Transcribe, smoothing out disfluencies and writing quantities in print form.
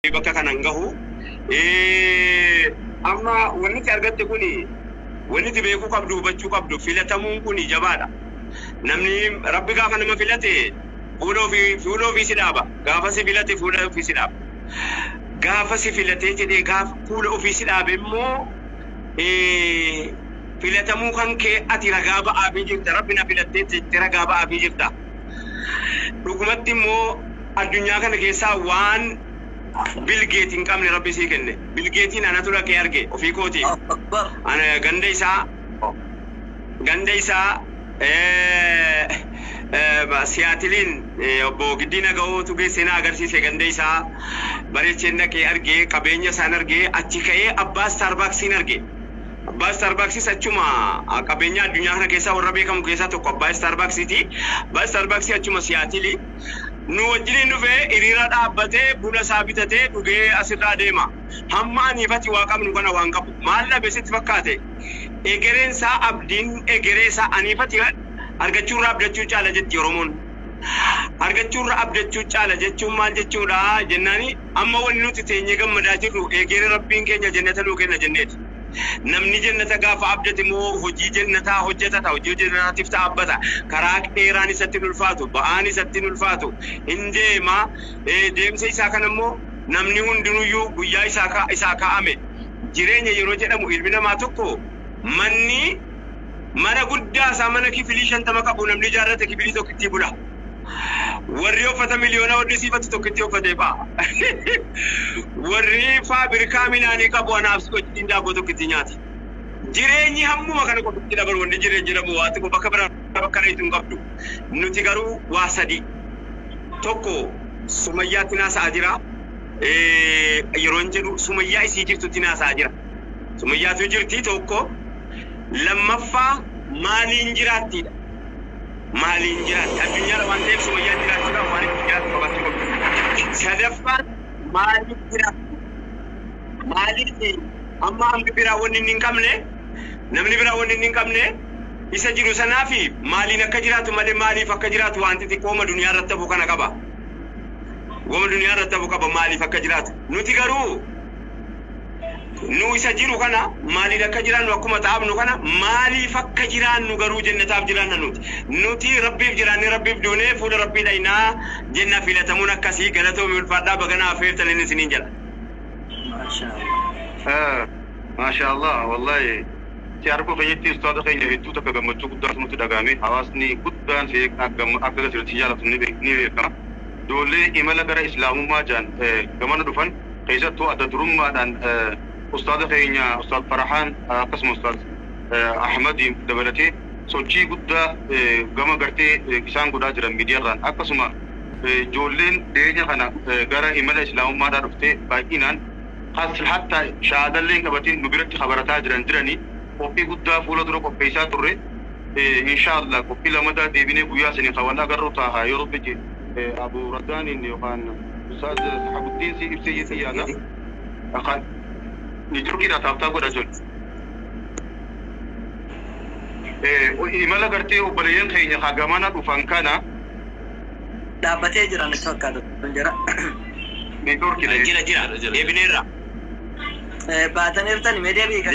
bakka kanan gahu amma wanni ti argatte kuni wanni ti beeku qabdu hubachuu qabdu filatamuun kuni jabaadha. Namni rabbi gaafa nama filate fuula ofii si dhaaba. Gaafa si filate fuula ofii si dhaaba. Gaafa si filatee jedhee gaafa fuula ofii si dhaabe immoo filatamuu kan kee ati ragaa ba'aa fi jirta. Rabbi na filattee jettee ragaa ba'aa fi jirta. Dhugumatti immoo addunyaa kana keessaa waan Bill Gates hin qabne rabbi sii kenne. Bill Gates anatu dhaqee arge ofii kooti. Ana ganda isaa Siyaatiliin obbo Giddina Ga'ootu geessina agarsiise ganda isaa bareecheen dhaqee arge qabeenya isaan arge achi ka'ee abbaa Starbucksiin arge. Abbaa Starbucks achuma qabeenya addunyaa kana keessaa warra beekamu keessaa tokko abbaa Starbucksiti. Abbaa Starbucks achuma Siyaatilii nu wajjin dhufee hiriira dhaabbatee buna isaa bitatee dhugee asirraa deema. Hamma aniifati waa qabnu kana waan qabu. Maal dhabe sitti fakkaate? Egereen isaa abdiin egeree isaa aniifati argachuurraa abdachuu caala jetti Oromoon. Argachuurraa abdachuu caala jechuun maal jechuudha jennaani amma wanni nuti teenyee gammadaa jirru egeree rabbiin keenya jannata nuu kenna jenneeti. Namni jannata gaafa abdate moo hojii jannataa hojjetata hojii jannataatiif ta'abbata karaa dheeraan isatti ulfaatu ba'aan isatti ulfaatu hin deema deemsa isaa kan immoo namni hundinuyyuu guyyaa isaa kaa'ame jireenya yeroo jedhamu ilmi namaa tokko mana guddaa isaa mana kifilii 50 qabu namni ijaarrate kifilii tokkitti bula. Warri uffata miliyoona warri siifatu tokkitti uffatee ba'a. Warri faabirikaa midhaanii qabu anaaf sochiin daabboo tokkitti nyaati. Jireenyi hammuma kana qofaatti dabalu wanni jireenya jedhamu waati bakka biraa bakka reetu hin qabdu. Nuti garuu waa sadii. Tokko Sumayyaatti naasa'aa jira. Yeroon jedhu Sumayyaa isii jirtutti naasa'aa jira. Sumayyaatu jirti tokko. Lammaffaa maaliin jiraattiidha. Maaliin jiraatti addunyaa waan ta'eef Sumayyaan jiraachuudhaaf waan itti jiraatu qabaachuu qabdu. Sadaffaan maaliif jiraatti? Maaliif amma hambi biraa wanni inni hin qabne namni biraa wanni inni hin qabne isa jiru sanaafi maaliin akka jiraatu malee maaliif akka jiraatu wanti xiqqooma duniyaa irratti hafu kana qaba. Wama duniyaa irratti hafu qaba maaliif akka jiraatu. Nuti garuu nu isa jiru kana maaliif akka jiraannu akkuma taa'abnu kana maaliif akka jiraannu garuu jannataaf jiraanna nuti rabbiif jiraanne rabbiif duunee fuula rabbii dhaynaa jenna filatamuun akkasii galatoomii ulfaadhaa baganaa affeertan inni isiniin jedha. Maashaallah wallahi siyaarkoo keenyatti ustaada keenya hedduu takka gammachuu guddaa nutti dhagahame hawaasni guddaan akka asirratti jaalatu ni beekama. Ijoollee imala gara islaamummaa jaan gamana dhufan keessattuu adda durummaadhaan ustaada keenya ustaad Farahaan akkasuma ustaad Ahmad dabalatee sochii guddaa gama gartee isaan godhaa jiran miidiyaarraan akkasuma ijoolleen dhiyeenya kana gara imala islaamummaadhaa dhuftee baay'inaan hatta shahaadalleen qabatiin nu biratti barataa jiranii qophii guddaa fuula dura qopheessaa turre inshaallah qophii lamadaa deebinee guyyaa sanii hawalaa garuu ta'a yeroo bije Abu Raddaaniin yookaan ustaad Sahabuddin si ibsee yetti yaada akan ni turkiidha taaftaa godha jiru. Imala gartee obboleeyyan keenya hagamana dhufan kana dhaabbatee jiran akka fakkaatu jira. Ni turkiidha jira deebineerra. Baataniirtan meediyaa beekan.